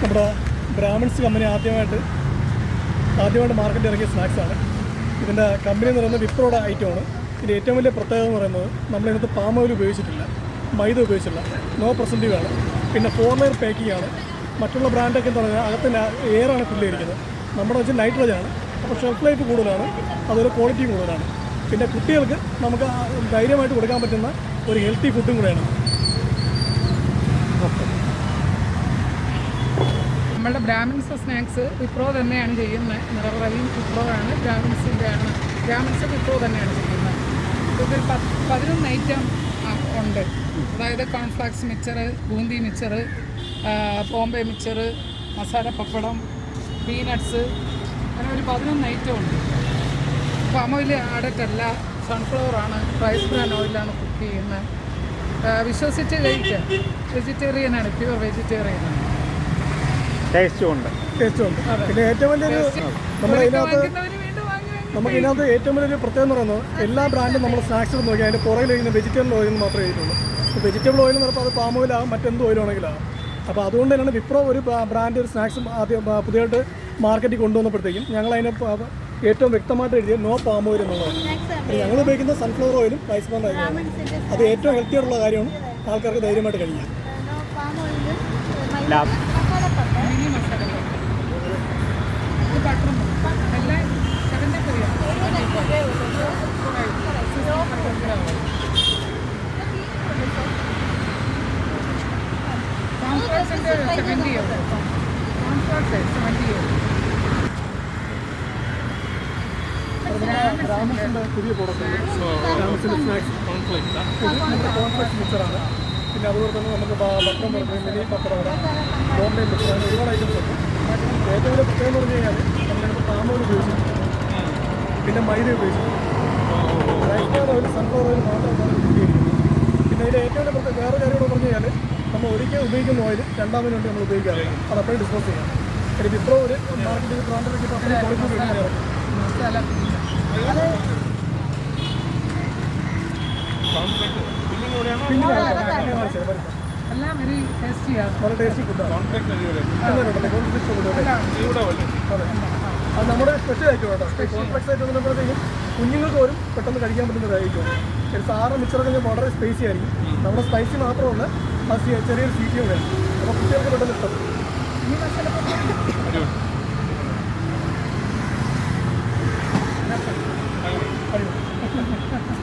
നമ്മുടെ Brahmins company ആദ്യമായിട്ട് മാർക്കറ്റിൽ ഇറങ്ങിയ സ്നാക്സാണ്. ഇതിൻ്റെ കമ്പനി എന്ന് പറയുന്നത് വിപ്രോയുടെ ഐറ്റമാണ്. ഇതിൻ്റെ ഏറ്റവും വലിയ പ്രത്യേകത എന്ന് പറയുന്നത് നമ്മളിതിനകത്ത് പാം ഓയിൽ ഉപയോഗിച്ചിട്ടില്ല, മൈദ ഉപയോഗിച്ചില്ല, നോ പ്രസൻറ്റീവ് ആണ്. പിന്നെ 4 ലെയർ പാക്കിംഗ് ആണ്. മറ്റുള്ള ബ്രാൻഡൊക്കെ എന്ന് പറഞ്ഞാൽ അകത്ത് എയറാണ് ഫില്ല് ചെയ്തിരിക്കുന്നത്. നമ്മുടെ വെച്ച് നൈട്രജനാണ്. അപ്പോൾ ഷെൽഫ് ലൈഫ് കൂടുതലാണ്, അതുപോലെ ക്വാളിറ്റി കൂടുതലാണ്. പിന്നെ കുട്ടികൾക്ക് നമുക്ക് ധൈര്യമായിട്ട് കൊടുക്കാൻ പറ്റുന്ന ഒരു ഹെൽത്തി ഫുഡും കൂടെയാണ്. നമ്മളുടെ ബ്രാഹ്മിൺസ് സ്നാക്സ് വിപ്രോ തന്നെയാണ് ചെയ്യുന്നത്. നിറവറയും വിപ്രോ ആണ്, ബ്രാഹ്മിൺസ് വിപ്രോ തന്നെയാണ് ചെയ്യുന്നത്. ഇതിൽ 11 ഐറ്റം ഉണ്ട്. അതായത് cornflakes mixer, boondi mixer, Bombay mixer, masala pappadam, peanuts, അങ്ങനെ ഒരു 11 ഐറ്റം ഉണ്ട്. പാം ഓയിൽ ആഡറ്റല്ല, സൺഫ്ലവറാണ്, റൈസ് ബ്രാൻ ഓയിലാണ് കുക്ക് ചെയ്യുന്നത്. വിശ്വസിച്ച് കഴിക്കുക. വെജിറ്റേറിയനാണ്, പ്യുവർ വെജിറ്റേറിയനാണ്. ടേസ്റ്റും ഉണ്ട്. പിന്നെ ഏറ്റവും വലിയൊരു നമുക്കിതിനകത്ത് ഏറ്റവും വലിയൊരു പ്രത്യേകത എന്ന് പറയുന്നത് എല്ലാ ബ്രാൻഡും നമ്മൾ സ്നാക്സിൽ നോക്കി അതിൻ്റെ പുറകിൽ കഴിക്കുന്ന വെജിറ്റബിൾ ഓയിൽ മാത്രമേ ചെയ്തിട്ടുള്ളൂ. അപ്പോൾ വെജിറ്റബിൾ ഓയിൽ എന്ന് പറയുമ്പോൾ അത് പാം ഓയിലാകും, മറ്റെന്ത് ഓയിലാണെങ്കിലാകും. അപ്പോൾ അതുകൊണ്ട് തന്നെയാണ് വിപ്രോ ഒരു ബ്രാൻഡ് ഒരു സ്നാക്സ് ആദ്യം പുതിയതായിട്ട് മാർക്കറ്റിൽ കൊണ്ടുവന്നപ്പോഴത്തേക്കും ഞങ്ങൾ അതിനെ ഏറ്റവും വ്യക്തമായിട്ട് എഴുതിയത് നോ പാം ഓയിൽ എന്നുള്ളതാണ്. ഞങ്ങൾ ഉപയോഗിക്കുന്ന സൺഫ്ലവർ ഓയിലും റൈസ് ബ്രാൻ ഓയിലും അത് ഏറ്റവും ഹെൽത്തി ആയിട്ടുള്ള കാര്യമാണ്. ആൾക്കാർക്ക് ധൈര്യമായിട്ട് കഴിക്കാം. ബ്രാഹ്മിൺസിൻ്റെ പുതിയ പ്രോഡക്റ്റ് ബ്രാഹ്മിൺസിൻ്റെ സ്നാക്സ് കോൺഫ്ലെക്സ് മിക്സറാണ്. പിന്നെ അതുപോലെ തന്നെ നമുക്ക് പത്രം പറഞ്ഞത് മിനി പത്രം, ബോംബെ മിക്സർ, അങ്ങനെ ഒരുപാട് ഐറ്റംസ് ഉണ്ട്. ഏറ്റവും വലിയ പ്രത്യേകം എന്ന് പറഞ്ഞു കഴിഞ്ഞാൽ നമ്മളിപ്പോൾ പാം ഓയിൽ ഉപയോഗിച്ചിട്ടുണ്ട്, പിന്നെ മൈദ ഉപയോഗിച്ചിട്ടുണ്ട്, റൈസ് ഓയിൽ, സൺഫ്ലവർ ഓയിൽ മാത്രമാണ് ഉപയോഗിക്കുന്നത്. പിന്നെ ഇതിൻ്റെ ഏറ്റവും വലിയ പ്രത്യേകം വേറെ കാര്യം കൂടെ പറഞ്ഞു കഴിഞ്ഞാൽ നമ്മൾ ഒരിക്കൽ ഉപയോഗിക്കുന്ന ഓയിൽ രണ്ടാമതിന് വേണ്ടി നമ്മൾ ഉപയോഗിക്കാറില്ല, അത് അപ്പോഴും ഡിസ്പോസ് ചെയ്യാം. പിന്നെ വിപ്രോ ഒരു മാർക്കറ്റിൽ ബ്രാൻഡൊക്കെ ഇപ്പോൾ അത്രയും ക്വാളിറ്റി ഉപയോഗിക്കാറുണ്ട്. എല്ലാം വെരി ടേസ്റ്റിയാണ്, നല്ല ടേസ്റ്റി ഫുഡാണ്. അത് നമ്മുടെ സ്പെഷ്യൽ ആയിട്ട് കേട്ടോ. കോംപ്ലക്സ് ആയിട്ട് വന്നപ്പോഴത്തേക്കും കുഞ്ഞുങ്ങൾക്ക് പോലും പെട്ടെന്ന് കഴിക്കാൻ പറ്റുന്ന ഒരു ഐറ്റം. ഒരു സാറ് മിക്സറൊക്കെ വളരെ സ്പൈസി ആയിരിക്കും. നമ്മുടെ സ്പൈസി മാത്രമല്ല, അത് ചെറിയൊരു സ്വീറ്റും വേണം. അപ്പോൾ കുട്ടികൾക്ക് പെട്ടെന്ന് ഇഷ്ടം.